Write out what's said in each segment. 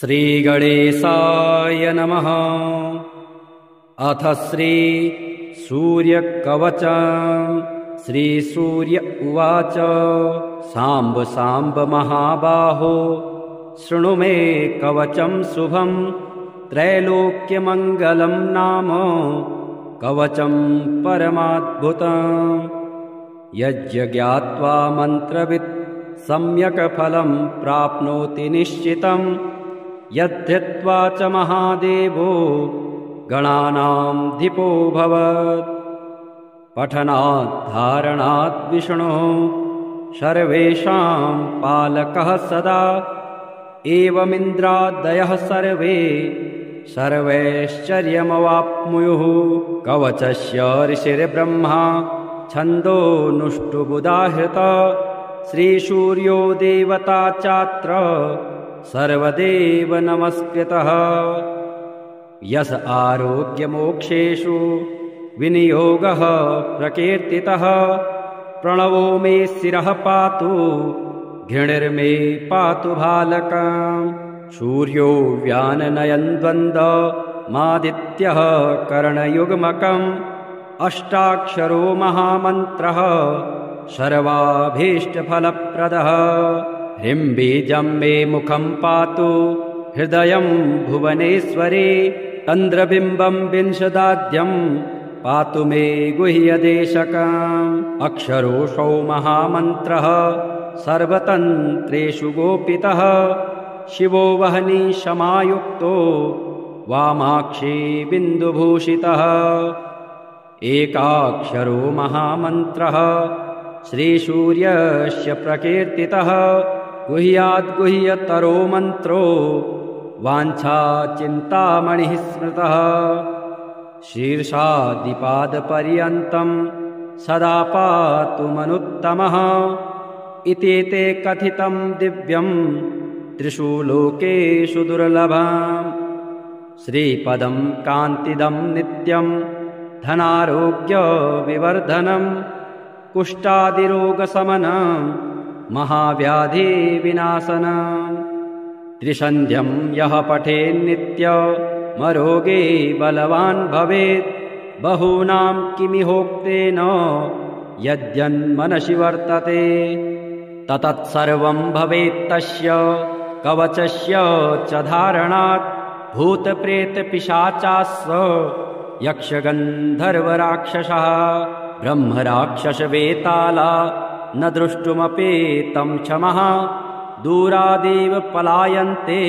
श्रीगणेशाय नमः। अथ श्री सूर्यकवचम्। श्रीसूर्य उवाच साम्ब साम्ब महाबाहो शृणु मे कवचं शुभं त्रैलोक्यमङ्गलं नाम कवचं परमाद्भुतम्। यज्ञात्वा मन्त्रवित् सम्यक् फलं प्राप्नोति निश्चितम्। यद्धित्वा च महादेवो गणानां धिपो भवत्। पठनात् धारणात् विष्णुः सर्वेषां पालकः सदा। एवमिन्द्रादयः सर्वे सर्वैश्चर्यमवाप्नुयुः। कवचस्य ऋषिर्ब्रह्मा छन्दोनुष्टुबुधाहृता। श्रीसूर्यो देवता चात्र सर्वदेव नमस्कृतः। यस आरोग्यमोक्षेषु विनियोगः प्रकीर्तितः। प्रणवो मे शिरः पातु घृणिर्मे पातु भालकम्। सूर्यो व्याननयन् द्वन्द्वमादित्यः करणयुग्मकम्। अष्टाक्षरो महामन्त्रः सर्वाभीष्टफलप्रदः। ह्रीं बीजं मे मुखं पातु हृदयं भुवनेश्वरी। चन्द्रबिम्बं विंशदाद्यं पातु मे गुह्यदेशकम्। अक्षरोऽसौ महामन्त्रः सर्वतन्त्रेषु गोपितः। शिवो वह्नि समायुक्तो वामाक्षी बिन्दुभूषितः। एकाक्षरो महामन्त्रः श्रीसूर्यस्य प्रकीर्तितः। गुह्याद्गुह्यतरो मन्त्रो वाञ्छाचिन्तामणिः स्मृतः। शीर्षादिपादपर्यन्तं सदा पातु मनुत्तमः। इति ते कथितं दिव्यं त्रिषु लोकेषु दुर्लभम्। श्रीपदं कान्तिदं नित्यं धनारोग्यविवर्धनम्। कुष्ठादिरोगशमनम् महाव्याधिविनाशनम्। त्रिसन्ध्यं यः पठेन्नित्यमरोगे बलवान् भवेत्। बहूनां किमिहोक्तेन यद्यन्मनसि वर्तते ततत्सर्वं भवेत्तस्य कवचस्य च धारणात्। भूतप्रेतपिशाचास्स यक्षगन्धर्वराक्षसः ब्रह्मराक्षसवेताला न द्रष्टुमपेतं क्षमः। दूरादेव पलायन्ते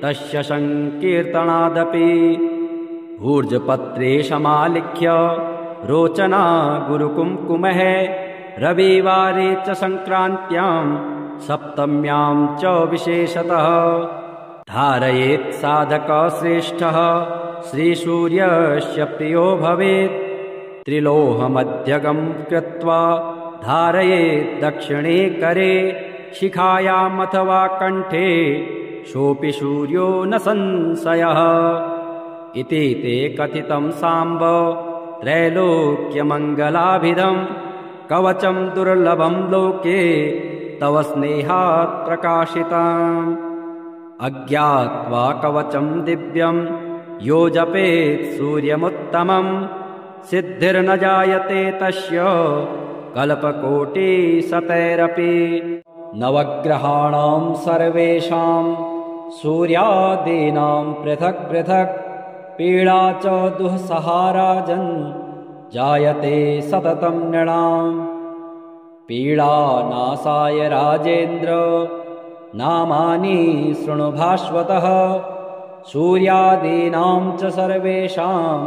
तस्य संकीर्तनादपि। भूर्जपत्रे समालिख्य रोचना गुरुकुङ्कुमः। रविवारे च संक्रान्त्यां सप्तम्यां च विशेषतः। धारयेत् साधकः श्रेष्ठः श्रीसूर्यस्य प्रियो भवेत्। त्रिलोहमध्यगं कृत्वा धारयेत् दक्षिणे करे। शिखायामथवा कण्ठे सोऽपि सूर्यो न संशयः। इति ते कथितं साम्ब त्रैलोक्यमङ्गलाभिधम्। कवचं दुर्लभं लोके तव स्नेहात् प्रकाशितम्। अज्ञात्वा कवचं दिव्यं यो जपेत् सूर्यमुत्तमम्। सिद्धिर्न जायते तस्य कल्पकोटिशतैरपि। नवग्रहाणां सर्वेषां सूर्यादीनां पृथक् पृथक्। पीडा च दुःसहाराजन् जायते सततं नृणाम्। पीडानाशाय राजेन्द्र नामानि शृणु भास्वतः। सूर्यादीनां च सर्वेषां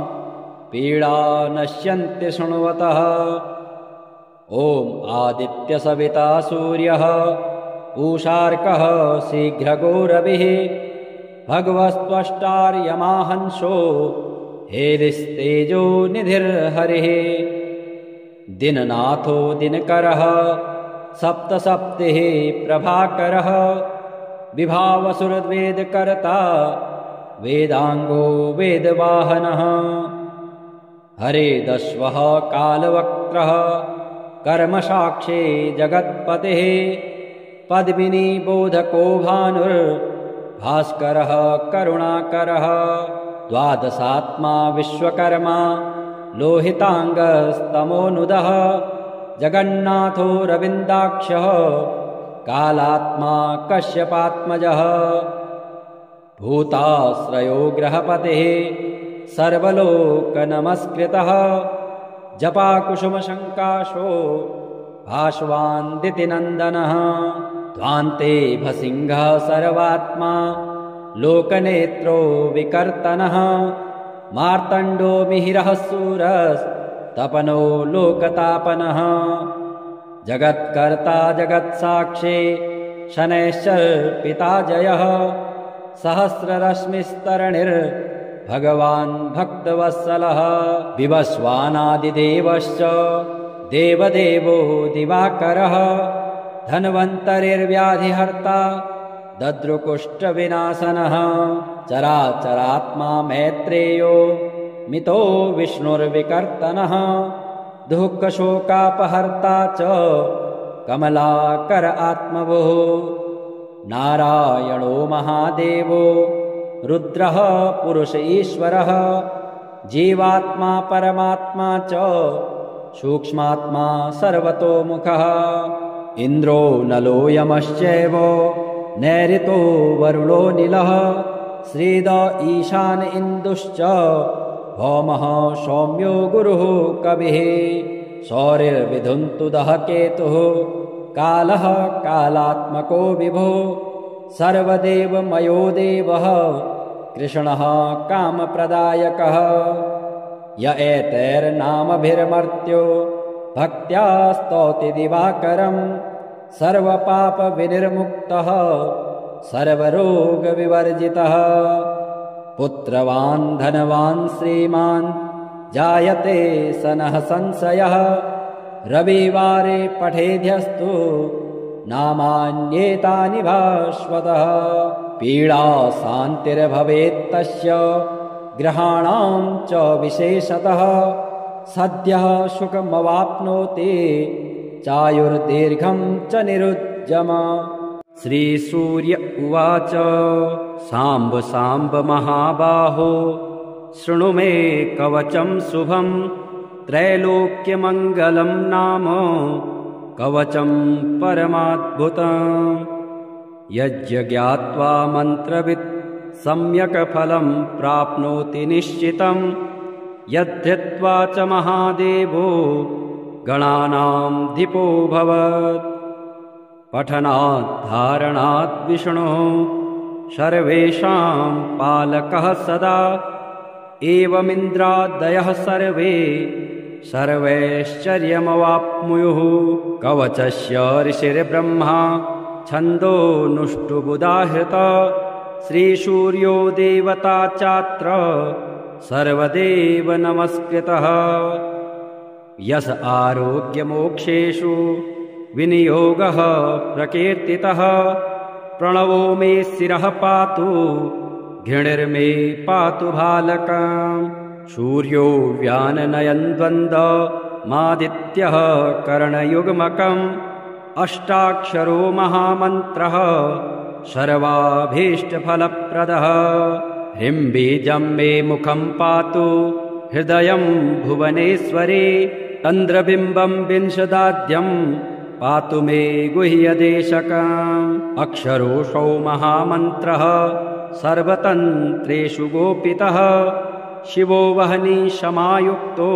पीडा नश्यन्ति शृण्वतः। ॐ आदित्यसविता सूर्यः पूषार्कः शीघ्रगो रविः। भगवस्त्वष्टार्यमाहंसो हेलिस्तेजो निधिर्हरिः। दिननाथो दिनकरः सप्तसप्तिः प्रभाकरः। विभावसुरवेदकर्ता वेदांगो वेदवाहनः। हरेदश्वः कालवक्त्रः कर्मसाक्षी जगत्पतिः। पद्मिनी बोधको भानुर् भास्करः करुणाकरः द्वादशात्मा विश्वकर्मा लोहिताङ्गस्तमोनुदः जगन्नाथो रविन्दाक्षः कालात्मा कश्यपात्मजः भूताश्रयो ग्रहपतिः सर्वलोकनमस्कृतः जपाकुसुमशङ्काशो भास्वान्दितिनन्दनः ध्वान्ते भसिंहः सर्वात्मा लोकनेत्रो विकर्तनः मार्तण्डो मिहिरः सूरस्तपनो लोकतापनः जगत्कर्ता जगत्साक्षी शनैश्चर्पिता जयः सहस्ररश्मिस्तरणिर्भगवान् भक्तवत्सलः विवस्वानादिदेवश्च देवदेवो दिवाकरः धन्वन्तरिर्व्याधिहर्ता दद्रुकुष्ठविनाशनः चराचरात्मा मैत्रेयो मितो विष्णुर्विकर्तनः दुःखशोकापहर्ता च कमलाकर आत्मभुः नारायणो महादेवो रुद्रः पुरुष ईश्वरः जीवात्मा परमात्मा च सूक्ष्मात्मा सर्वतोमुखः इन्द्रो नलो यमश्चैव नैऋतो वरुणो नीलः श्रीद ईशान इन्दुश्च भौमः सौम्यो गुरुः कविः सौरिर्विधुन्तुदः केतुः कालः कालात्मको विभुः सर्वदेवमयो देवः कृष्णः कामप्रदायकः य एतैर्नामभिर्मर्त्यो भक्त्या स्तौति दिवाकरम् सर्वपापविनिर्मुक्तः सर्वरोगविवर्जितः पुत्रवान् धनवान् श्रीमान् जायते सनः संशयः रविवारे पठेद्यस्तु नामान्येतानि भास्वतः पीडा शान्तिर्भवेत्तस्य ग्रहाणां च विशेषतः सद्यः सुखमवाप्नोति चायुर्दीर्घं च निरुज्जम। श्रीसूर्य उवाच साम्ब साम्ब महाबाहो शृणु मे कवचं शुभं त्रैलोक्यमङ्गलं नाम कवचं परमाद्भुतम् यज्ञात्वा मन्त्रवित् सम्यक् फलं प्राप्नोति निश्चितं यद्धृत्वा च महादेवो गणानां धिपो भवत् पठनात् धारणात् विष्णुः सर्वेषां पालकः सदा एवमिन्द्रादयः सर्वे सर्वैश्चर्यमवाप्नुयुः कवचस्य ऋषिर्ब्रह्मा छन्दोनुष्टुबुधाहृता श्रीसूर्यो देवता चात्र सर्वदेव नमस्कृतः यस आरोग्यमोक्षेषु विनियोगः प्रकीर्तितः प्रणवो मे शिरः पातु घृणिर्मे पातु भालकम् सूर्यो व्याननयन् द्वन्द्वमादित्यः करणयुग्मकम् अष्टाक्षरो महामन्त्रः सर्वाभीष्टफलप्रदः ह्रीं बीजं मे मुखं पातु हृदयं भुवनेश्वरी तन्द्रबिम्बं विंशदाद्यं पातु मे गुह्यदेशकम् अक्षरोऽसौ महामन्त्रः सर्वतन्त्रेषु गोपितः शिवो वह्नि समायुक्तो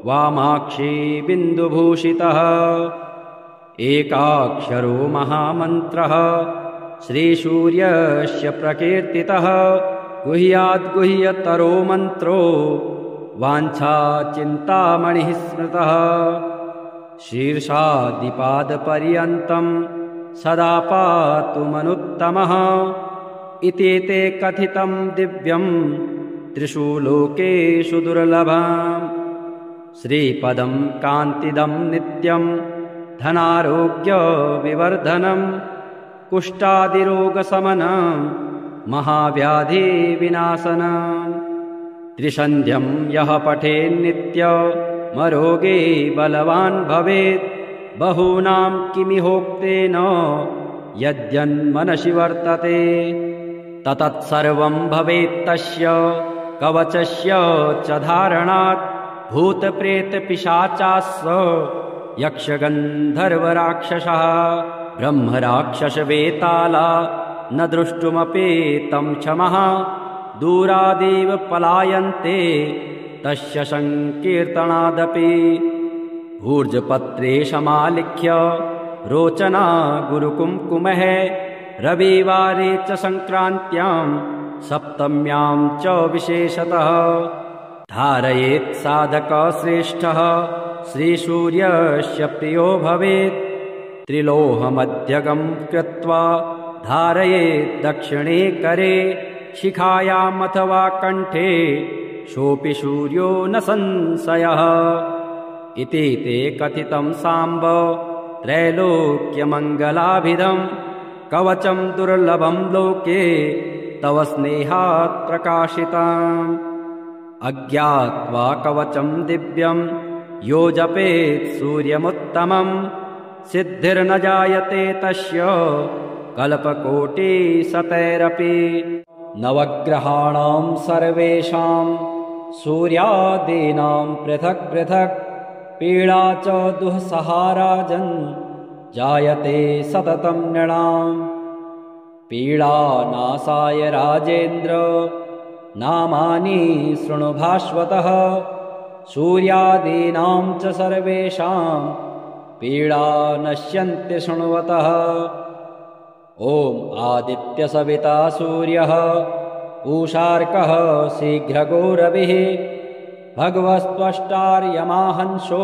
वामाक्षी बिन्दुभूषितः एकाक्षरो महामन्त्रः श्रीसूर्यस्य प्रकीर्तितः गुह्याद्गुह्यतरो मन्त्रो वाञ्छाचिन्तामणिः स्मृतः शीर्षादिपादपर्यन्तं सदा पातु मनुत्तमः इति ते कथितं दिव्यं त्रिषु लोकेषु दुर्लभम् श्रीपदं कान्तिदं नित्यं धनारोग्यविवर्धनं कुष्ठादिरोगशमनं महाव्याधिविनाशनं त्रिसन्ध्यं यः पठेन्नित्यमरोगे बलवान् भवेत् बहूनां किमिहोक्तेन यद्यन्मनसि वर्तते ततत्सर्वं भवेत्तस्य कवचस्य च धारणात् भूतप्रेतपिशाचास्स यक्षगन्धर्वराक्षसः ब्रह्मराक्षसवेताला न द्रष्टुमपेतं क्षमः दूरादेव पलायन्ते तस्य संकीर्तनादपि भूर्जपत्रे समालिख्य रोचना गुरुकुङ्कुमः रविवारे च संक्रान्त्यां सप्तम्यां च विशेषतः धारयेत् साधकश्रेष्ठः श्रीसूर्यस्य प्रियो भवेत् त्रिलोहमध्यगं कृत्वा धारयेत् दक्षिणे करे शिखायामथवा कण्ठे सोऽपि सूर्यो न संशयः इति ते कथितं साम्ब त्रैलोक्यमङ्गलाभिधं कवचं दुर्लभं लोके तव स्नेहात् प्रकाशितम् अज्ञात्वा कवचं दिव्यं यो जपेत् सूर्यमुत्तमं सिद्धिर्न जायते तस्य कल्पकोटिशतैरपि नवग्रहाणां सर्वेषां सूर्यादीनां पृथक् पृथक् पीडा च दुःसहाराजन् जायते सततं नृणाम् पीडानाशाय राजेन्द्र नामानि शृणु भास्वतः सूर्यादीनां च सर्वेषां पीडा नश्यन्ति शृण्वतः ॐ आदित्यसविता सूर्यः पूषार्कः शीघ्रगो रविः भगवस्त्वष्टार्यमाहंसो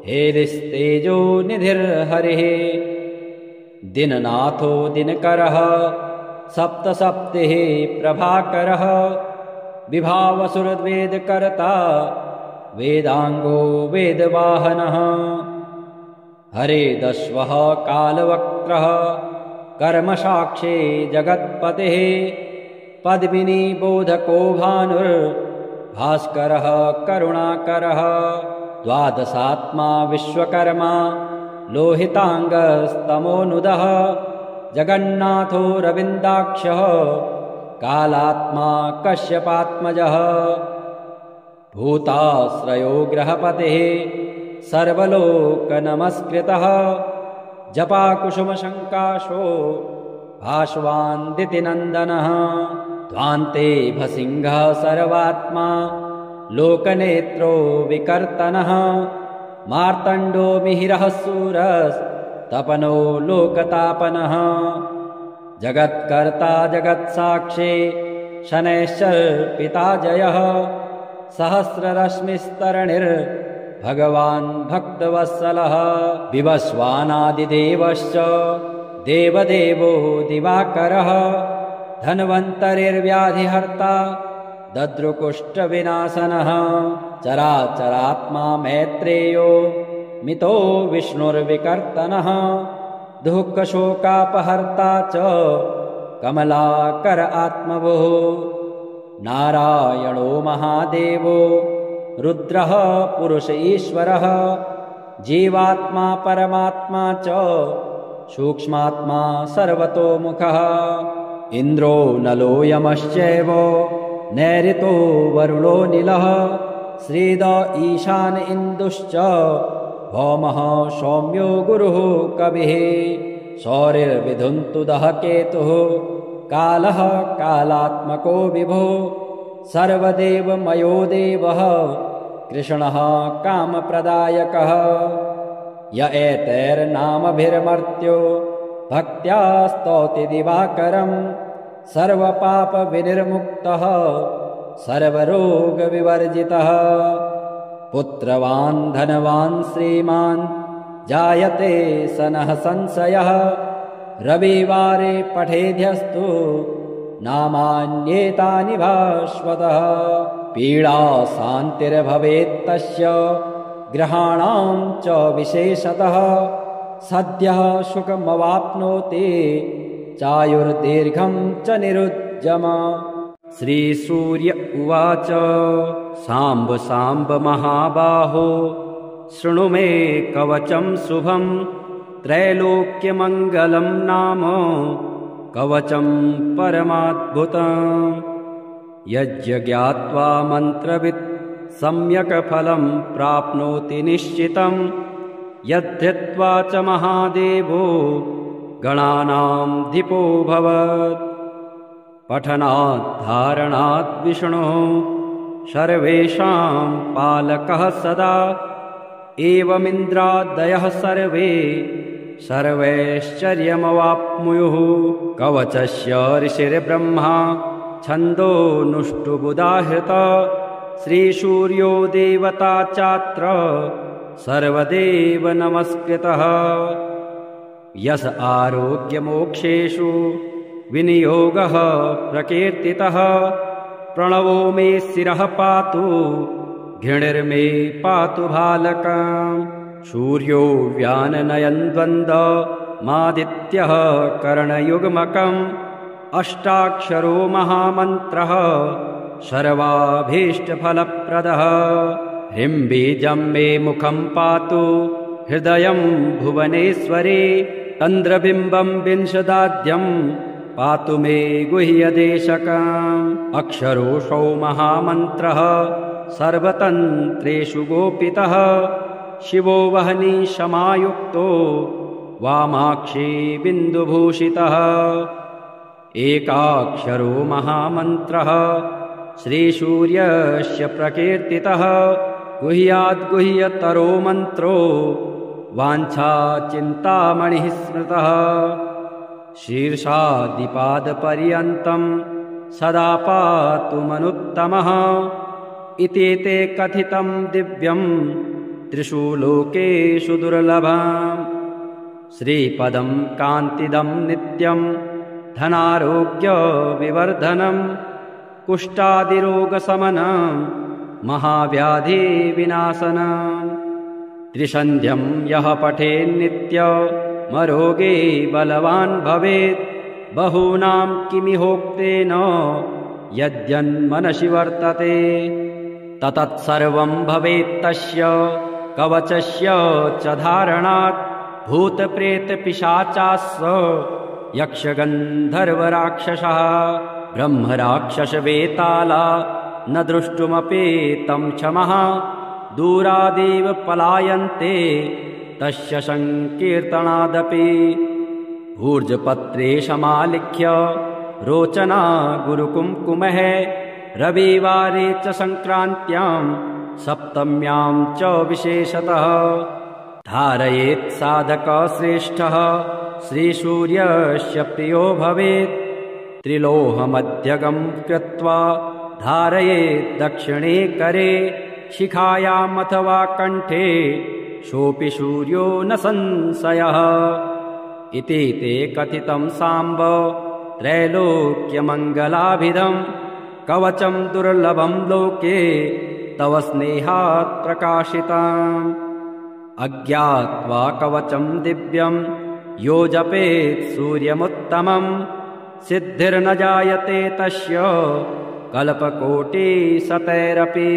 हेलिस्तेजो निधिर्हरिः दिननाथो दिनकरः सप्तसप्तिः प्रभाकरः विभावसुरवेदकर्ता वेदांगो वेदवाहनः हरेदश्वः कालवक्त्रः कर्मसाक्षी जगत्पतिः पद्मिनी बोधको भानुर्भास्करः करुणाकरः द्वादशात्मा विश्वकर्मा लोहितांगस्तमोनुदः जगन्नाथो रविन्दाक्षः कालात्मा कश्यपात्मजः भूताश्रयो ग्रहपतिः सर्वलोकनमस्कृतः जपाकुसुमशङ्काशो भास्वान्दितिनन्दनः ध्वान्ते भसिंहः सर्वात्मा लोकनेत्रो विकर्तनः मार्तण्डो मिहिरः सूरस्तपनो लोकतापनः जगत्कर्ता जगत्साक्षी शनैश्चर्पिता जयः सहस्ररश्मिस्तरणिर्भगवान् भक्तवत्सलः विवस्वानादिदेवश्च देवदेवो दिवाकरः धन्वन्तरिर्व्याधिहर्ता दद्रुकुष्ठविनाशनः चराचरात्मा मैत्रेयो मितो विष्णुर्विकर्तनः दुःखशोकापहर्ता च कमलाकर आत्मभुः नारायणो महादेवो रुद्रः पुरुष ईश्वरः जीवात्मा परमात्मा च सूक्ष्मात्मा सर्वतोमुखः इन्द्रो नलो यमश्चैव नैऋतो वरुणो नीलः श्रीद ईशान इन्दुश्च भौमः सौम्यो गुरुः कविः सौरिर्विधुन्तुदः केतुः कालः कालात्मको विभो सर्वदेवमयो देवः कृष्णः कामप्रदायकः य एतैर्नामभिर्मर्त्यो भक्त्या स्तौति दिवाकरम् सर्वपापविनिर्मुक्तः सर्वरोगविवर्जितः पुत्रवान् धनवान् श्रीमान् जायते सनः संशयः रविवारे पठेद्यस्तु नामान्येतानि भास्वतः पीडा शान्तिर्भवेत्तस्य ग्रहाणां च विशेषतः सद्यः सुखमवाप्नोति चायुर्दीर्घं च निरुज्जम श्रीसूर्य उवाच साम्ब साम्ब महाबाहो शृणु मे कवचं शुभं त्रैलोक्यमङ्गलं नाम कवचं परमाद्भुतम् यज्ञ ज्ञात्वा मन्त्रवित् सम्यक् फलं प्राप्नोति निश्चितं यद्धित्वा च महादेवो गणानां धिपो भवत् पठनात् धारणात् विष्णुः सर्वेषां पालकः सदा एवमिन्द्रादयः सर्वे सर्वैश्चर्यमवाप्नुयुः कवचस्य ऋषिर्ब्रह्मा छन्दोनुष्टुबुदाहृता श्रीसूर्यो देवता चात्र सर्वदेव नमस्कृतः यस आरोग्यमोक्षेषु विनियोगः प्रकीर्तितः प्रणवो मे शिरः पातु घृणिर्मे पातु भालकम् सूर्यो व्याननयन् द्वन्द्वमादित्यः करणयुग्मकम् अष्टाक्षरो महामन्त्रः सर्वाभीष्टफलप्रदः ह्रीं बीजं मे मुखं पातु हृदयं भुवनेश्वरे चन्द्रबिम्बं विंशदाद्यं पातु मे गुह्यदेशकम् अक्षरोऽसौ महामन्त्रः सर्वतन्त्रेषु गोपितः शिवो वह्नि समायुक्तो वामाक्षी बिन्दुभूषितः एकाक्षरो महामन्त्रः श्रीसूर्यस्य प्रकीर्तितः गुह्याद्गुह्यतरो मन्त्रो वाञ्छाचिन्तामणिः स्मृतः शीर्षादिपादपर्यन्तं सदा पातु मनुत्तमः इति ते कथितं दिव्यं त्रिषु लोकेषु दुर्लभम् श्रीपदं कान्तिदं नित्यं धनारोग्यविवर्धनम् कुष्ठादिरोगशमनं महाव्याधिविनाशनम् त्रिसन्ध्यं यः पठेन्नित्यमरोगे बलवान् भवेत् बहूनां किमिहोक्तेन यद्यन्मनसि वर्तते ततत्सर्वं भवेत्तस्य कवचस्य च धारणात् भूतप्रेतपिशाचास्स यक्षगन्धर्वराक्षसः ब्रह्मराक्षसवेताला न द्रष्टुमपेतं क्षमः दूरादेव पलायन्ते तस्य संकीर्तनादपि भूर्जपत्रे समालिख्य रोचना गुरुकुङ्कुमः रविवारे च संक्रान्त्यां सप्तम्यां च विशेषतः धारयेत् साधकः श्रेष्ठः श्रीसूर्यस्य प्रियो भवेत् त्रिलोहमध्यगं कृत्वा धारयेत् दक्षिणे करे शिखायामथवा कण्ठे सोऽपि सूर्यो न संशयः इति ते कथितं साम्ब त्रैलोक्यमङ्गलाभिधं कवचं दुर्लभं लोके तव स्नेहात् प्रकाशितम् अज्ञात्वा कवचं दिव्यं यो जपेत् सूर्यमुत्तमं सिद्धिर्न जायते तस्य कल्पकोटिशतैरपि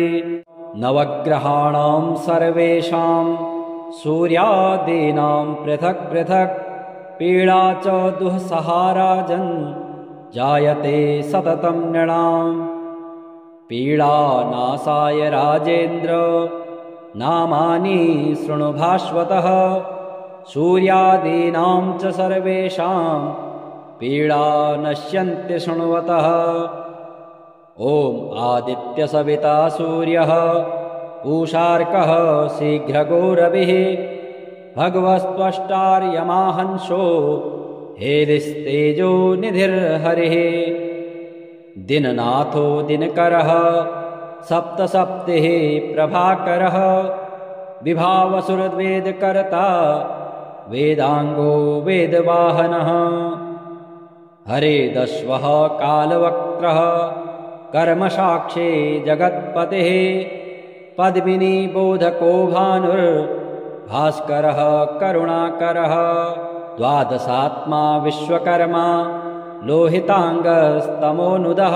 नवग्रहाणां सर्वेषां सूर्यादीनां पृथक् पृथक् पीडा च दुःसहाराजन् जायते सततं नृणाम् पीडानाशाय राजेन्द्र नामानि शृणु भास्वतः सूर्यादीनां च सर्वेषां पीडा नश्यन्ति शृण्वतः ॐ आदित्यसविता सूर्यः पूषार्कः शीघ्रगो रविः भगवस्त्वष्टार्यमाहंसो हेदिस्तेजो निधिर्हरिः दिननाथो दिनकरः सप्तसप्तिः प्रभाकरः विभावसुरवेदकर्ता वेदांगो वेदवाहनः हरेदश्वः कालवक्त्रः कर्मसाक्षी जगत्पतिः पद्मिनी बोधको भानुर्भास्करः करुणाकरः द्वादशात्मा विश्वकर्मा लोहितांगस्तमोनुदः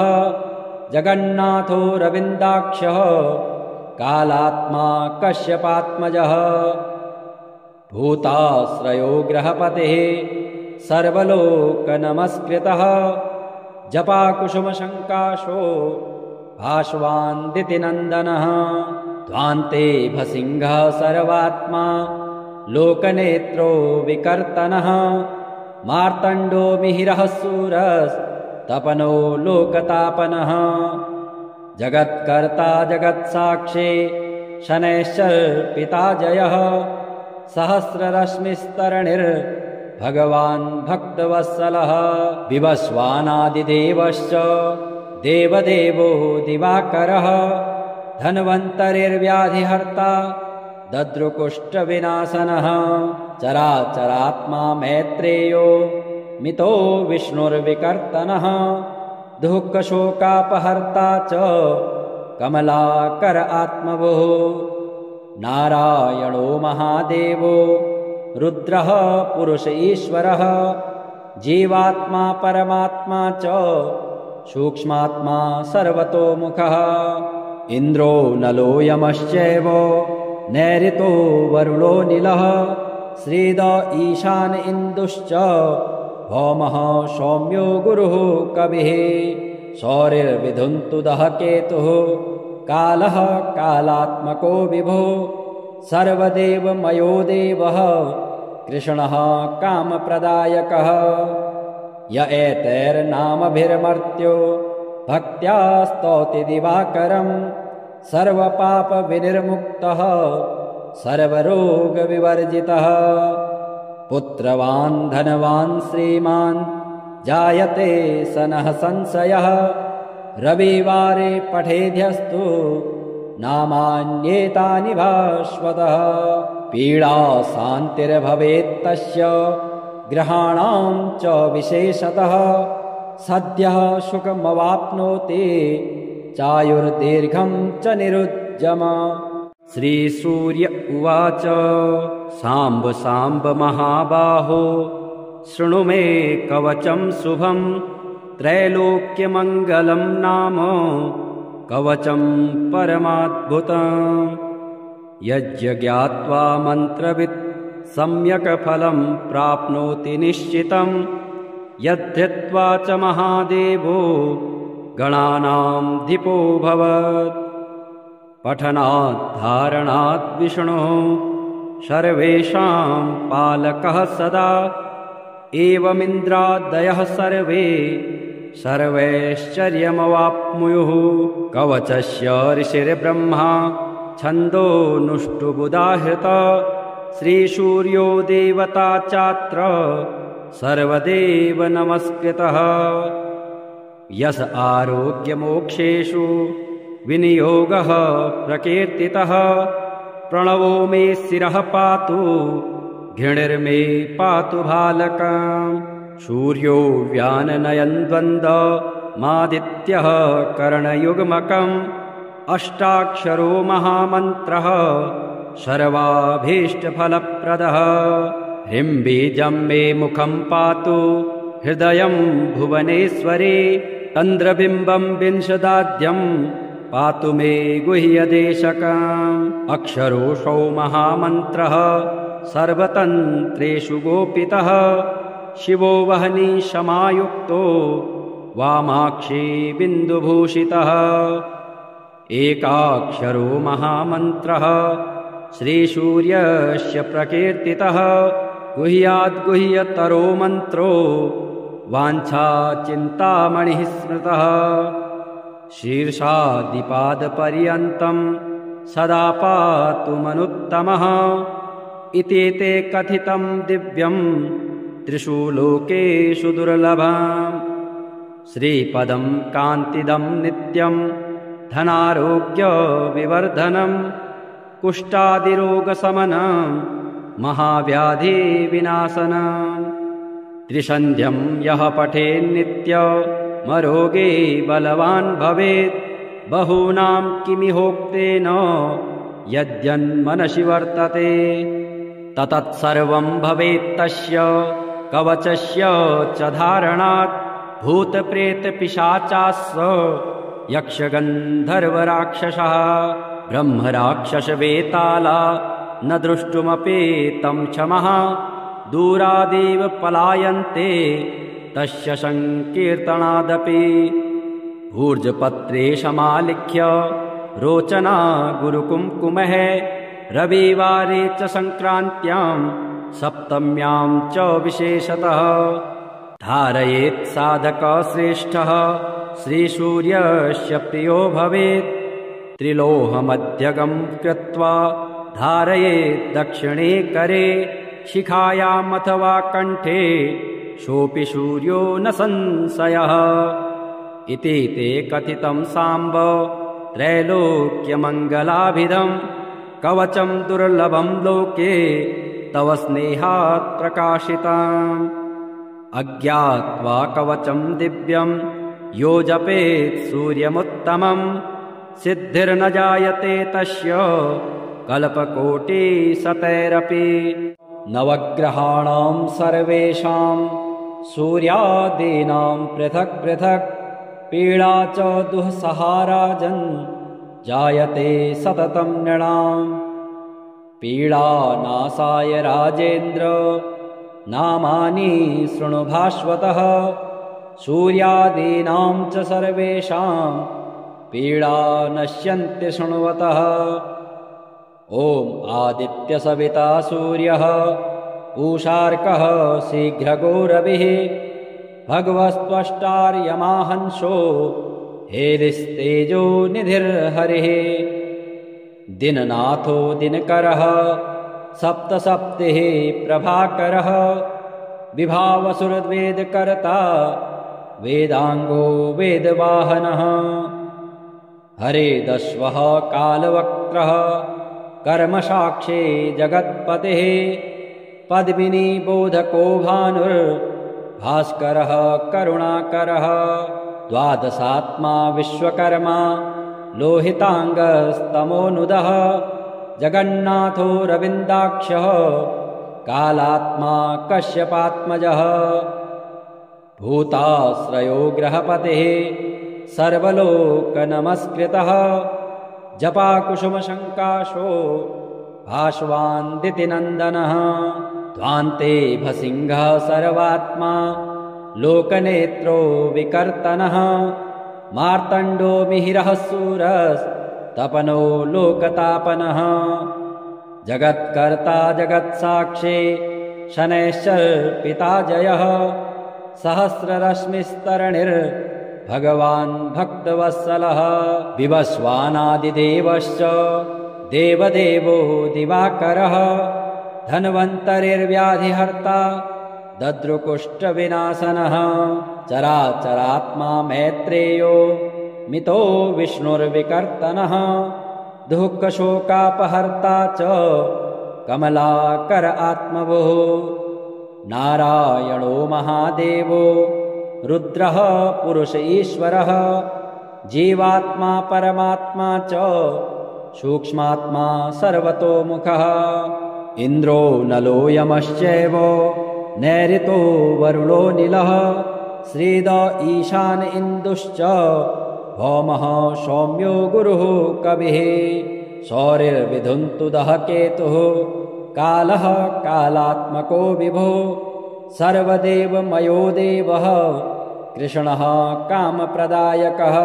जगन्नाथो रविन्दाक्षः कालात्मा कश्यपात्मजः भूताश्रयो ग्रहपतिः सर्वलोकनमस्कृतः जपाकुसुमशङ्काशो भास्वान्दितिनन्दनः ध्वान्ते भसिंहः सर्वात्मा लोकनेत्रो विकर्तनः मार्तण्डो मिहिरः सूरस्तपनो लोकतापनः जगत्कर्ता जगत्साक्षी शनैश्चर्पिता जयः सहस्ररश्मिस्तरणिर्भगवान् भक्तवत्सलः विवस्वानादिदेवश्च देवदेवो दिवाकरः धन्वन्तरिर्व्याधिहर्ता दद्रुकुष्ठविनाशनः चराचरात्मा मैत्रेयो मितो विष्णुर्विकर्तनः दुःखशोकापहर्ता च कमलाकर आत्मभुः नारायणो महादेवो रुद्रः पुरुष ईश्वरः जीवात्मा परमात्मा च सूक्ष्मात्मा सर्वतोमुखः इन्द्रो नलो यमश्चैव नैऋतो वरुणो नीलः श्रीद ईशान इन्दुश्च भौमः सौम्यो गुरुः कविः सौरिर्विधुन्तुदः केतुः कालः कालात्मको विभो सर्वदेवमयो देवः कृष्णः कामप्रदायकः य एतैर्नामभिर्मर्त्यो भक्त्या स्तौति दिवाकरम् सर्वपापविनिर्मुक्तः सर्वरोगविवर्जितः पुत्रवान् धनवान् श्रीमान् जायते सनः संशयः रविवारे पठेद्यस्तु नामान्येतानि भास्वतः पीडा शान्तिर्भवेत्तस्य ग्रहाणां च विशेषतः सद्यः सुखमवाप्नोति चायुर्दीर्घं च निरुज्जम श्रीसूर्य उवाच साम्ब साम्ब महाबाहो शृणु मे कवचं शुभं त्रैलोक्यमङ्गलं नाम कवचं परमाद्भुतम् यज्ञज्ञात्वा मन्त्रवित् सम्यक् फलं प्राप्नोति निश्चितं यद्धित्वा च महादेवो गणानां धिपो भवत् पठनात् धारणात् विष्णुः सर्वेषां पालकः सदा एवमिन्द्रादयः सर्वे सर्वैश्चर्यमवाप्नुयुः कवचस्य ऋषिर्ब्रह्मा छन्दोनुष्टुबुधाहृता श्रीसूर्यो देवता चात्र सर्वदेव नमस्कृतः यस आरोग्यमोक्षेषु विनियोगः प्रकीर्तितः प्रणवो मे शिरः पातु घृणिर्मे पातु भालकम् सूर्यो व्याननयन् द्वन्द्वमादित्यः करणयुग्मकम् अष्टाक्षरो महामन्त्रः सर्वाभीष्टफलप्रदः ह्रीं बीजं मे मुखं पातु हृदयं भुवनेश्वरे चन्द्रबिम्बं विंशदाद्यं पातु मे गुह्यदेशकम् अक्षरोऽसौ महामन्त्रः सर्वतन्त्रेषु गोपितः शिवो वह्नि समायुक्तो वामाक्षी बिन्दुभूषितः एकाक्षरो महामन्त्रः श्रीसूर्यस्य प्रकीर्तितः गुह्याद्गुह्यतरो मन्त्रो वाञ्छाचिन्तामणिः स्मृतः शीर्षादिपादपर्यन्तं सदा पातु मनुत्तमः इति ते कथितं दिव्यं त्रिषु लोकेषु दुर्लभम् श्रीपदं कान्तिदं नित्यं धनारोग्यविवर्धनं कुष्ठादिरोगशमनं महाव्याधिविनाशनम् त्रिसन्ध्यं यः पठेन्नित्यमरोगे बलवान् भवेत् बहूनां किमिहोक्तेन यद्यन्मनसि वर्तते ततत्सर्वं भवेत्तस्य कवचस्य च धारणात् भूतप्रेतपिशाचास्स यक्षगन्धर्वराक्षसः ब्रह्मराक्षसवेताला न द्रष्टुमपेतं क्षमः दूरादेव पलायन्ते तस्य संकीर्तनादपि। भूर्जपत्रे समालिख्य रोचना गुरुकुङ्कुमः रविवारे च संक्रान्त्यां सप्तम्यां च विशेषतः धारयेत् साधकः श्रेष्ठः श्रीसूर्यस्य प्रियो भवेत्। त्रिलोहमध्यगं कृत्वा धारयेत् दक्षिणे करे शिखायामथवा कण्ठे सोऽपि सूर्यो न संशयः। इति ते कथितं साम्ब त्रैलोक्यमङ्गलाभिधं कवचं दुर्लभं लोके तव स्नेहात् प्रकाशितम्। अज्ञात्वा कवचं दिव्यं यो जपेत् सूर्यमुत्तमं सिद्धिर्न जायते तस्य कल्पकोटिशतैरपि। नवग्रहाणां सर्वेषां सूर्यादीनां पृथक् पृथक् पीडा च दुःसहा राजन् जायते सततं नृणाम्। पीडानाशाय राजेन्द्र नामानि शृणु भास्वतः सूर्यादीनां च सर्वेषां पीडा नश्यन्ति शृण्वतः। ॐ आदित्यसविता सूर्यः पूषार्कः शीघ्रगो रविः भगवस्त्वष्टार्यमाहंसो हेलिस्तेजो निधिर्हरिः। दिननाथो दिनकरः सप्तसप्तिः प्रभाकरः विभावसुरवेदकर्ता वेदांगो वेदवाहनः। हरेदश्वः कालवक्त्रः कर्मसाक्षी जगत्पतिः पद्मिनी बोधको भानुर्भास्करः करुणाकरः। द्वादशात्मा विश्वकर्मा लोहितांगस्तमोनुदः जगन्नाथो रविन्दाक्षः कालात्मा कश्यपात्मजः। भूताश्रयो ग्रहपतिः सर्वलोकनमस्कृतः जपाकुसुमशङ्काशो भास्वान्दितिनन्दनः। ध्वान्ते भसिंहः सर्वात्मा लोकनेत्रो विकर्तनः मार्तण्डो मिहिरः सूरस्तपनो लोकतापनः। जगत्कर्ता जगत्साक्षी शनैश्चर्पिता जयः सहस्ररश्मिस्तरणिर्भगवान् भक्तवत्सलः। विवस्वानादिदेवश्च देवदेवो दिवाकरः धन्वन्तरिर्व्याधिहर्ता दद्रुकुष्ठविनाशनः। चराचरात्मा मैत्रेयो मितो विष्णुर्विकर्तनः दुःखशोकापहर्ता च कमलाकर आत्मभुः। नारायणो महादेवो रुद्रः पुरुष ईश्वरः जीवात्मा परमात्मा च सूक्ष्मात्मा सर्वतोमुखः। इन्द्रो नलो यमश्चैव नैऋतो वरुणो नीलः श्रीद ईशान इन्दुश्च भौमः सौम्यो गुरुः कविः। सौरिर्विधुन्तुदः केतुः कालः कालात्मको विभुः सर्वदेवमयो देवः कृष्णः कामप्रदायकः।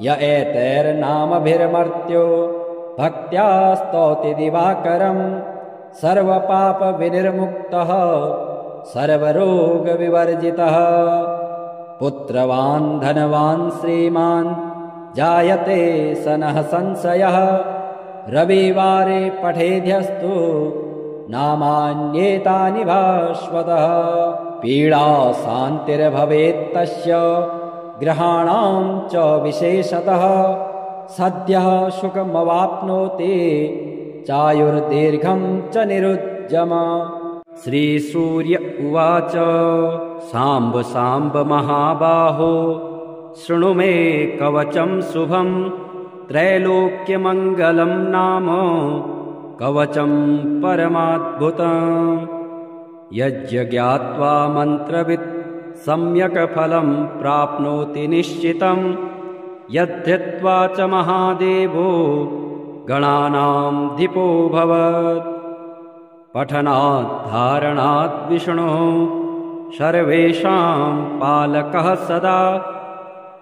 य एतैर्नामभिर्मर्त्यो भक्त्या स्तौति दिवाकरम् सर्वपापविनिर्मुक्तः सर्वरोगविवर्जितः। पुत्रवान् धनवान् श्रीमान् जायते सनः संशयः रविवारे पठेद्यस्तु नामान्येतानि भास्वतः। पीडा शान्तिर्भवेत्तस्य ग्रहाणां च विशेषतः सद्यः सुखमवाप्नोति चायुर्दीर्घं च निरुज्जम। श्रीसूर्य उवाच साम्ब साम्ब महाबाहो शृणु मे कवचं शुभं त्रैलोक्यमङ्गलं नाम कवचं परमाद्भुतम्। यज्ञात्वा मन्त्रवित् सम्यक् फलं प्राप्नोति निश्चितं यद्धृत्वा च महादेवो गणानां धिपो भवत्। पठनाद्धारणाद् विष्णुः सर्वेषां पालकः सदा।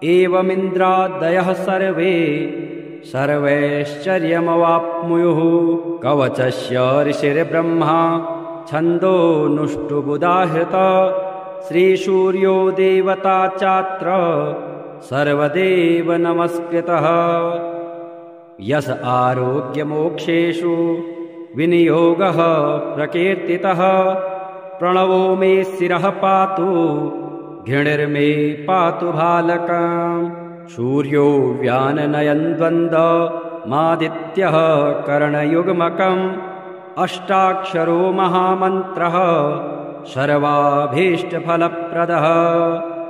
एवमिन्द्रादयः सर्वे सर्वैश्चर्यमवाप्नुयुः। कवचस्य ऋषिर्ब्रह्मा छन्दोनुष्टुबुधाहृतः। श्रीसूर्यो देवता चात्र सर्वदेव नमस्कृतः। यस आरोग्यमोक्षेषु विनियोगः प्रकीर्तितः। प्रणवो मे शिरः पातु घृणिर्मे पातु भालकम्। सूर्यो व्याननयन् द्वन्द्वमादित्यः करणयुग्मकम्। अष्टाक्षरो महामन्त्रः सर्वाभीष्टफलप्रदः।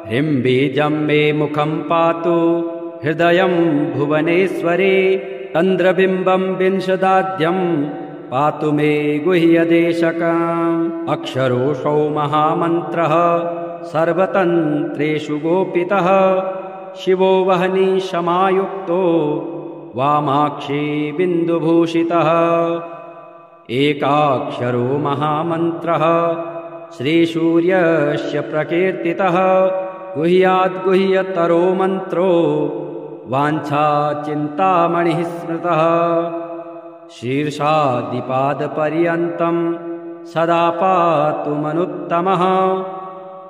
ह्रीं बीजं मे मुखं पातु हृदयं भुवनेश्वरे। चन्द्रबिम्बं विंशदाद्यं पातु मे गुह्यदेशकम्। अक्षरोऽसौ महामन्त्रः सर्वतन्त्रेषु गोपितः। शिवो वह्नि समायुक्तो वामाक्षी बिन्दुभूषितः। एकाक्षरो महामन्त्रः श्रीसूर्यस्य प्रकीर्तितः। गुह्याद्गुह्यतरो मन्त्रो वाञ्छाचिन्तामणिः स्मृतः। शीर्षादिपादपर्यन्तं सदा पातु मनुत्तमः।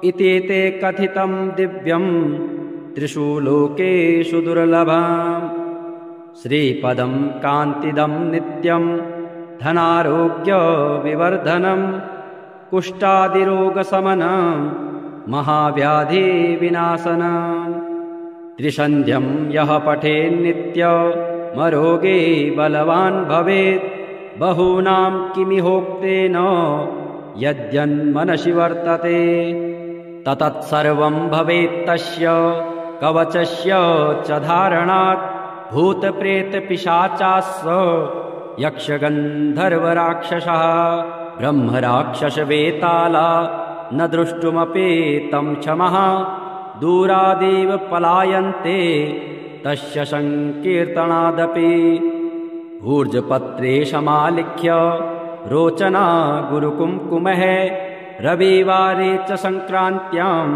इति ते कथितं दिव्यं त्रिषु लोकेषु दुर्लभम्। श्रीपदं कान्तिदं नित्यं धनारोग्यविवर्धनम्। कुष्ठादिरोगशमनम् महाव्याधिविनाशनम्। त्रिसन्ध्यं यः पठेन्नित्यमरोगे बलवान् भवेत्। बहूनां किमिहोक्तेन यद्यन्मनसि वर्तते। ततत्सर्वं भवेत्तस्य कवचस्य च धारणात्। भूतप्रेतपिशाचाश्च यक्षगन्धर्वराक्षसः। ब्रह्मराक्षसवेताला न द्रष्टुमपेतं क्षमः। दूरादेव पलायन्ते तस्य संकीर्तनादपि। भूर्जपत्रे समालिख्य रोचना गुरुकुङ्कुमः। रविवारे च संक्रान्त्यां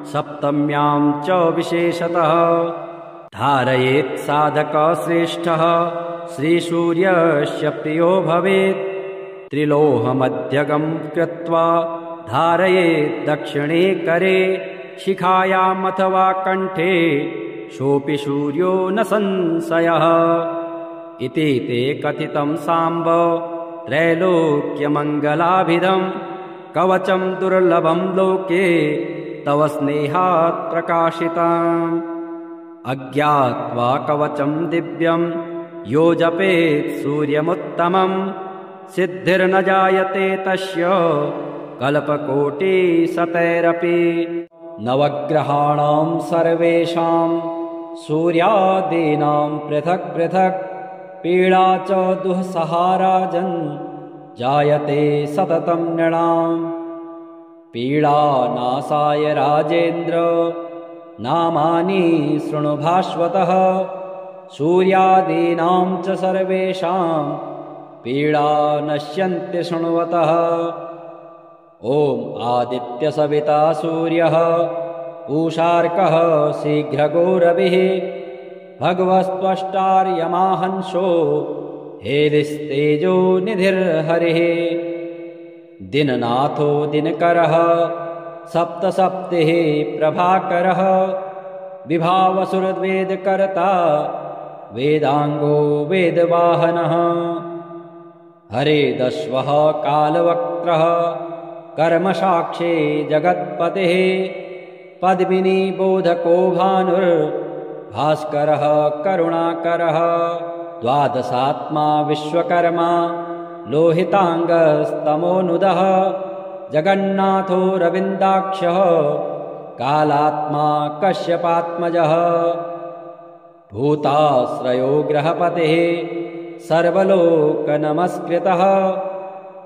सप्तम्यां च विशेषतः। धारयेत् साधकः श्रेष्ठः श्रीसूर्यस्य प्रियो भवेत्। त्रिलोहमध्यगं कृत्वा धारयेत् दक्षिणे करे। शिखायाम् अथवा कण्ठे सोऽपि सूर्यो न संशयः। इति ते कथितं साम्ब त्रैलोक्यमङ्गलाभिधम्। कवचं दुर्लभं लोके तव स्नेहात् प्रकाशितम्। अज्ञात्वा कवचं दिव्यं यो जपेत् सूर्यमुत्तमम्। सिद्धिर्न जायते तस्य कल्पकोटिशतैरपि। नवग्रहाणां सर्वेषां सूर्यादीनां पृथक् पृथक्। पीडा च दुःसहा राजन् जायते सततं नृणाम्। पीडानाशाय राजेन्द्र नामानि शृणु भास्वतः। सूर्यादीनां च सर्वेषां पीडा नश्यन्ति शृण्वतः। ॐ आदित्यसविता सूर्यः पूषार्कः शीघ्रगो रविः। भगवस्त्वष्टार्यमाहंसो हेदिस्तेजो निधिर्हरिः। दिननाथो दिनकरः सप्तसप्तिः प्रभाकरः। विभावसुरवेदकर्ता वेदांगो वेदवाहनः। हरेदश्वः कालवक्त्रः कर्मसाक्षी जगत्पतिः। पद्मिनी बोधको भानुर्भास्करः करुणाकरः। द्वादशात्मा विश्वकर्मा लोहितांगस्तमोनुदः। जगन्नाथो रविन्दाक्षः कालात्मा कश्यपात्मजः। भूताश्रयो ग्रहपतिः सर्वलोकनमस्कृतः।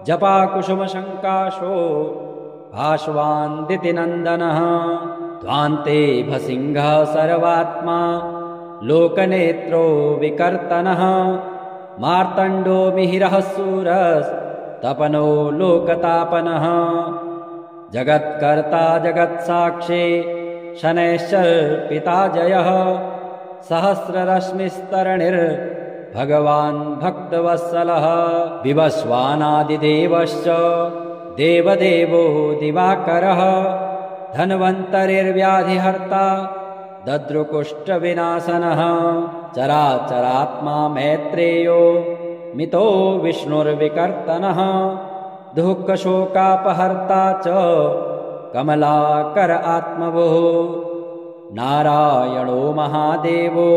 जपाकुसुमशङ्काशो भास्वान् दितिनन्दनः। ध्वान्ते भसिंहः सर्वात्मा लोकनेत्रो विकर्तनः। मार्तण्डो मिहिरः सूरस् तपनो लोकतापनः जगत्कर्ता जगत्साक्षी शनैश्चर्पिता जयः सहस्ररश्मिस्तरणिर्भगवान् भक्तवत्सलः विवस्वानादिदेवश्च देवदेवो दिवाकरः धन्वन्तरिर्व्याधिहर्ता दद्रुकुष्ठविनाशनः चराचरात्मा मैत्रेयो मितो विष्णुर्विकर्तनः दुःखशोकापहर्ता च कमलाकर आत्मवोः नारायणो महादेवो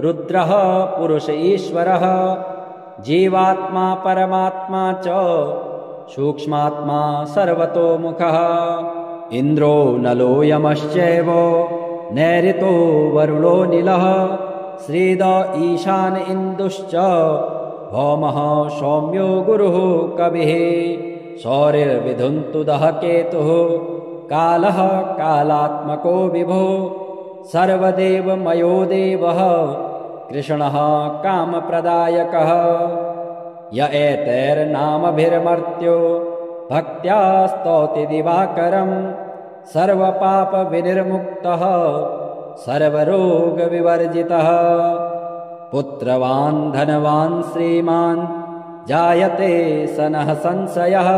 रुद्रः पुरुष ईश्वरः जीवात्मा परमात्मा च सूक्ष्मात्मा सर्वतोमुखः इन्द्रो नलो यमश्चैव नैऋतो वरुणो नीलः श्रीद ईशान इन्दुश्च भौमः सौम्यो गुरुः कविः सौरिर्विधुन्तुदः केतुः कालः कालात्मको विभुः सर्वदेवमयो देवः कृष्णः कामप्रदायकः य एतैर्नामभिर्मर्त्यो भक्त्या स्तौति दिवाकरम् सर्वपापविनिर्मुक्तः सर्वरोगविवर्जितः पुत्रवान् धनवान् श्रीमान् जायते सनः संशयः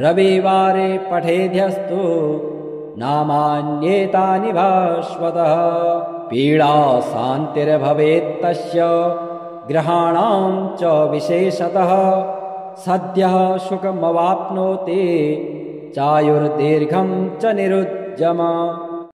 रविवारे पठेद्यस्तु नामान्येतानि भास्वतः पीडा शान्तिर्भवेत्तस्य ग्रहाणां च विशेषतः सद्यः सुखमवाप्नोति चायुर्दीर्घं च निरुज्जम।